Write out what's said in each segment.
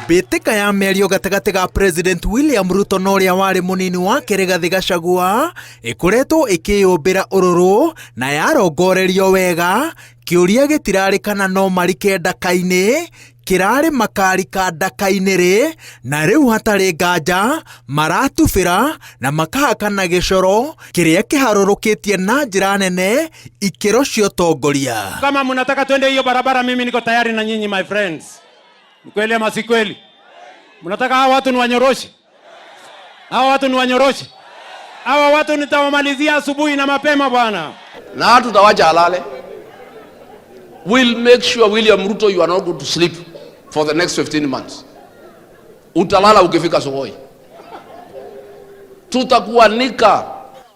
Mbĩtĩka ya mĩario gatagatĩ ga President William Ruto na ũrĩa warĩ mũnini wake Rigathĩ Gachagua ĩkoretwo ĩkĩyũmbĩra ũrũrũ na yarongorerio wega. Kĩũria gĩtirarĩ kana no marike ndaka-inĩ, kĩrarĩ makarika ndaka-inĩ rĩ, na rĩu hatarĩ nganja maratubĩra na makahakana gĩcoro kĩrĩa kĩharũrũkĩtie na njĩra nene ikĩro cia ũtongoria. Kama mnataka twende hiyo barabara, mimi niko tayari na nyinyi my friends. Ni kweli ama si kweli? Mnataka hawa watu niwanyoroshe? Hawa watu niwanyoroshe? Hawa watu nitawamalizia asubuhi na mapema bwana. Na hatu tawacha halale. We'll make sure William Ruto you are not going to sleep for the next 15 months. Utalala ukifika Sokoi. Tutakuanika.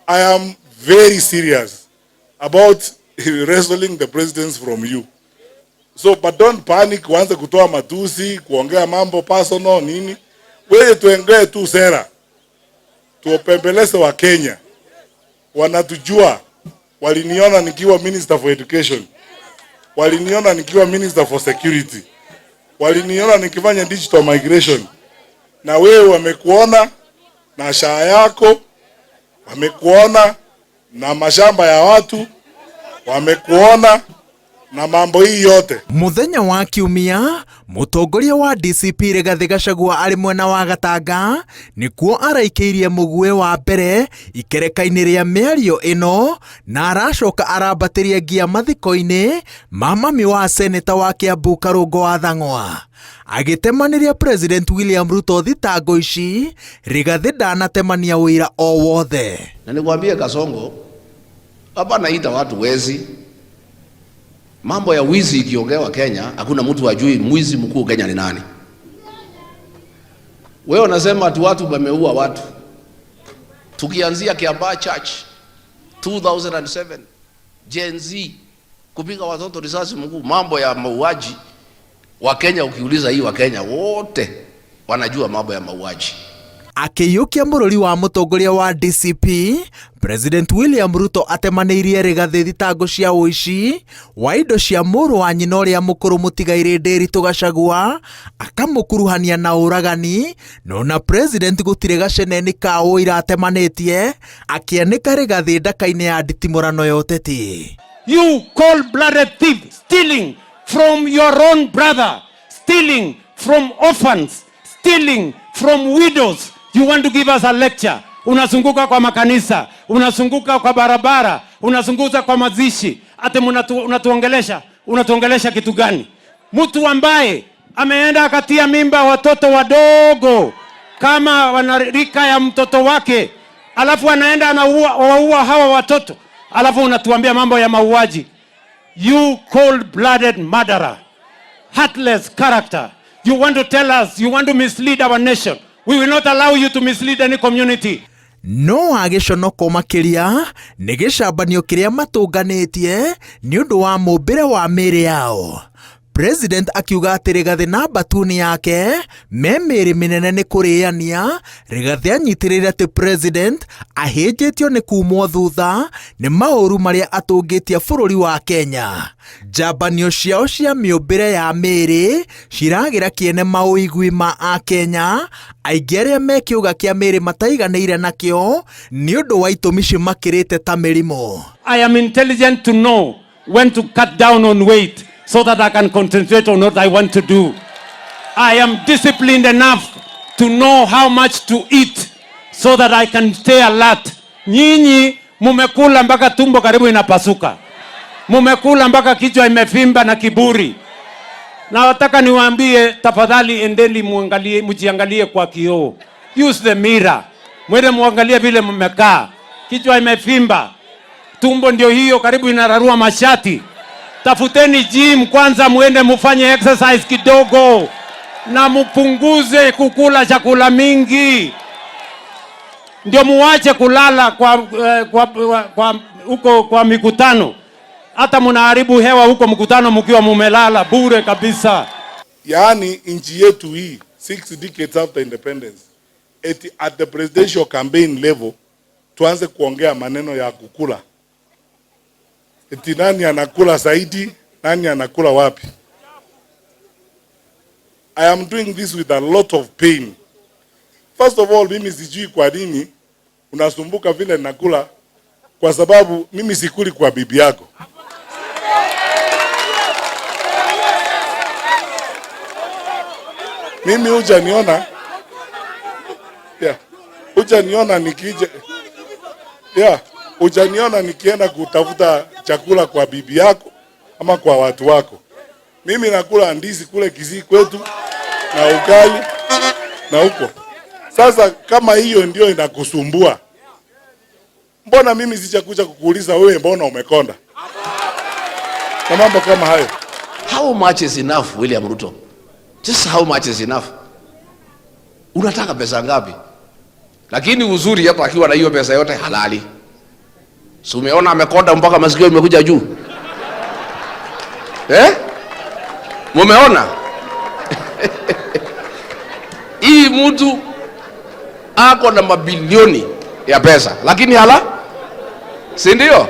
I am very serious about wrestling the presidency from you. So, but don't panic, kuanza kutoa matusi, kuongea mambo personal nini. Wewe tuongee tu sera. Tuopembeleze wa Kenya. Wanatujua. Waliniona nikiwa Minister for Education. Waliniona nikiwa Minister for Security. Waliniona nikifanya digital migration. Na wewe wamekuona na shaa yako, wamekuona na mashamba ya watu, wamekuona na mambo hii yote. Muthenya wa Kiumia, mũtongoria wa DCP Rigathĩ Gachagua arĩ mwena wa Gatanga nĩkuo araikĩirie mũguĩ wa mbere ikereka-inĩ rĩa mĩario ĩno, na aracoka arambatĩria ngia mathiko-inĩ ma mami wa seneta wa Kiambu Karũngũ wa Thang'wa. Agĩtemanĩria President William Ruto thitango ici, Rigathĩ ndanatemania wĩra o wothe. Na nikwambie Kasongo, hapa naita watu wezi. Mambo ya wizi ikiongewa Kenya, hakuna mtu hajui mwizi mkuu Kenya ni nani. Wewe unasema ati watu wameua watu. Tukianzia Kiambaa Church 2007, Gen Z kupiga watoto risasi mkuu, mambo ya mauaji wa Kenya. Ukiuliza hii wa Kenya wote wanajua mambo ya mauaji. Akĩiyũkia mũrũri wa mũtongoria wa DCP, President William Ruto atemanĩirie Rigathĩ thitango cia ũici wa indo cia mũrũ wa nyina ũrĩa mũkũrũ mũtigairĩ Nderitu Gachagua, akamũkuruhania na ũragani, no na President gũtirĩ gaceneni ka ũira atemanĩtie, akĩanĩka Rigathĩ ndaka-inĩ ya nditimũrano ya ũteti. You cold-blooded thief, stealing from your own brother, stealing from orphans, stealing from widows. You want to give us a lecture? Unazunguka kwa makanisa, unazunguka kwa barabara, unazunguka kwa mazishi. Ate unatuongelesha kitu gani? Mtu ambaye ameenda akatia mimba watoto wadogo kama wanarika ya mtoto wake, alafu anaenda anaua hawa watoto, alafu unatuambia mambo ya mauaji. You cold-blooded murderer, heartless character. You want to tell us, you want to mislead our nation. We will not allow you to mislead any community. No agĩconoko makĩria nĩ gĩcambanio kĩrĩa matũnganĩtie nĩ ũndũ wa mũmbĩre wa mĩĩrĩ yao. President akiuga atĩ Rigathĩ na batuni yake me mĩĩrĩ mĩnene nĩ kũrĩania. Rigathĩ anyitĩrĩire atĩ President ahĩnjĩtio nĩ kumwo thutha nĩ maũru marĩa atũngĩtie bũrũri wa Kenya. Njambanio ciao cia mĩũmbĩre ya mĩĩrĩ ciragĩra kĩene maũigui ma Akenya aingĩ arĩa me kĩũga kĩa mĩĩrĩ mataiganĩire nakĩo nĩ ũndũ wa itũmi cimakĩrĩte ta mĩrimũ. I am intelligent to know when to cut down on weight so that I can concentrate on what I want to do. I am disciplined enough to know how much to eat so that I can stay alert. Nyinyi mumekula mpaka tumbo karibu inapasuka. Mumekula mpaka kichwa imefimba na kiburi. Na nataka niwaambie tafadhali, endeni mujiangalie kwa kioo. Use the mirror. Mwende muangalie vile mmekaa. Kichwa imefimba. Tumbo ndio hiyo karibu inararua mashati. Tafuteni gym kwanza, muende mufanye exercise kidogo na mupunguze kukula chakula mingi. Ndio muache kulala kwa mikutano. Hata mnaharibu hewa huko mkutano mkiwa mumelala bure kabisa. Yaani nchi yetu hii 6 decades after independence, at the presidential campaign level tuanze kuongea maneno ya kukula. Eti nani anakula zaidi, nani anakula wapi? I am doing this with a lot of pain. First of all, mimi sijui kwa nini unasumbuka vile nakula, kwa sababu mimi sikuli kwa bibi yako. Mimi hujaniona, hujaniona nikija, hujaniona nikienda kutafuta chakula kwa bibi yako ama kwa watu wako. Mimi nakula ndizi kule Kisii kwetu na ugali na huko. Sasa kama hiyo ndio inakusumbua, mbona mimi sijakuja kukuuliza wewe mbona umekonda? Na mambo kama hayo. How much is enough, William Ruto? Just how much is enough? Unataka pesa ngapi? Lakini uzuri hata akiwa na hiyo pesa yote halali. Si umeona amekonda mpaka masikio imekuja juu? Mumeona? Hii mtu ako na mabilioni ya pesa, lakini si ndio?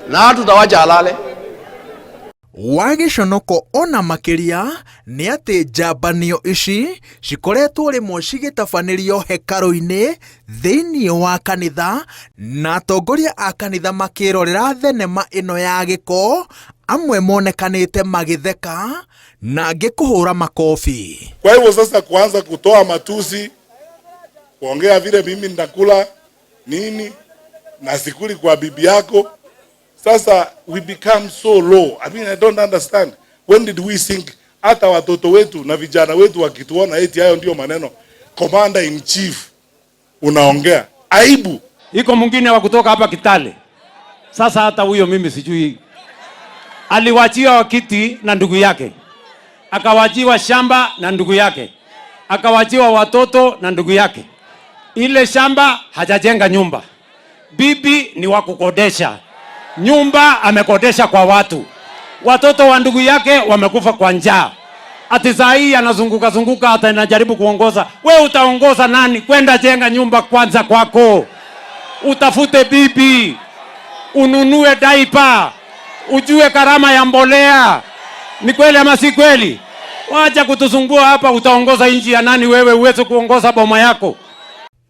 Na tutawacha halale. Wagiconoko ona makiria ni ati njambanio ici cikoretwo rimwe cigitabanĩrio hekaru-inĩ thĩinĩ wa kanitha, na atongoria a kanitha makĩrorera thenema ĩno ya gĩko, amwe monekanĩte magĩtheka na angĩ kũhũra makofi. Kwa hivyo sasa kuanza kutoa matusi, kuongea vile mimi ninakula nini na sikuli kwa bibi yako, sasa we become so low. I mean, I don't understand. When did we think hata watoto wetu na vijana wetu wakituona eti hayo ndio maneno commander in chief unaongea? Aibu. Iko mwingine wa kutoka hapa Kitale. Sasa hata huyo mimi sijui. Aliwachiwa kiti na ndugu yake. Akawachiwa shamba na ndugu yake. Akawachiwa watoto na ndugu yake. Ile shamba hajajenga nyumba. Bibi ni wa kukodesha. Nyumba amekodesha kwa watu. Watoto wa ndugu yake wamekufa kwa njaa. Ati saa hii anazunguka hata anajaribu kuongoza. We utaongoza nani? Kwenda jenga nyumba kwanza kwako. Utafute bibi. Ununue daipa. Ujue karama ya mbolea. Ni kweli ama si kweli? Wacha kutusumbua hapa. Utaongoza nchi ya nani wewe uweze kuongoza boma yako?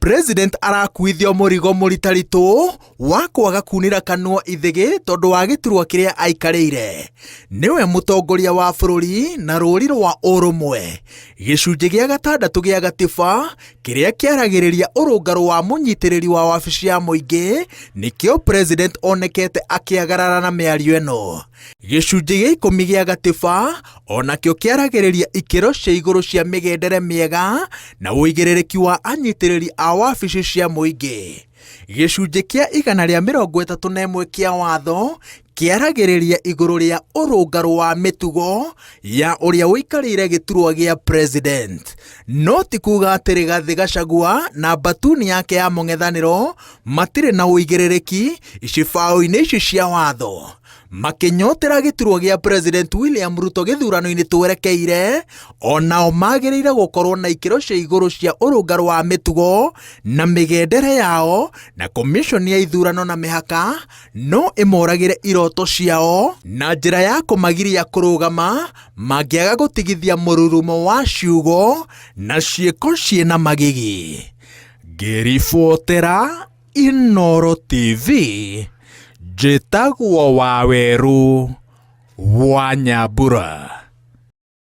President arakuithio murigo muritaritu wa kwaga kunira kanua ithigi tondu wa giturwa kiria aikarire. Niwe mutongoria wa bururi na ruri rwa urumwe. Gicunji gia 6 gia gatiba kiria kiaragiriria urungano wa munyitiriri wa wabici ya muingi nikio president onekete akiagarara na miario eno. Gicunji gia 10 gia gatiba onakio kiaragiriria ikiro cia iguru cia migendere miega na uigiririki wa anyitiriri a wabici cia muingi. Gicunji kia 131 kia watho kiaragiriria iguru ria urungano wa mitugo ya uria wikarire giturwa gia president. No ti kuga ati Rigathi Gachagua na batuni yake ya mung'ethaniro matire na uigiririki icibao-ini ici cia watho. Makinyotera giturwa gia president William Ruto githurano-ini twerekeire, onao magiriire gukorwo na ikiro cia iguru cia urungano wa mitugo na migendere yao, na commission ya ithurano na mihaka no imoragire iroto ciao na njira ya kumagiria kurugama mangiaga gutigithia mururumo wa ciugo na ciiko ciena magigi. Ngiribotera Inooro TV, njĩtagwo Waweru wa Nyambura.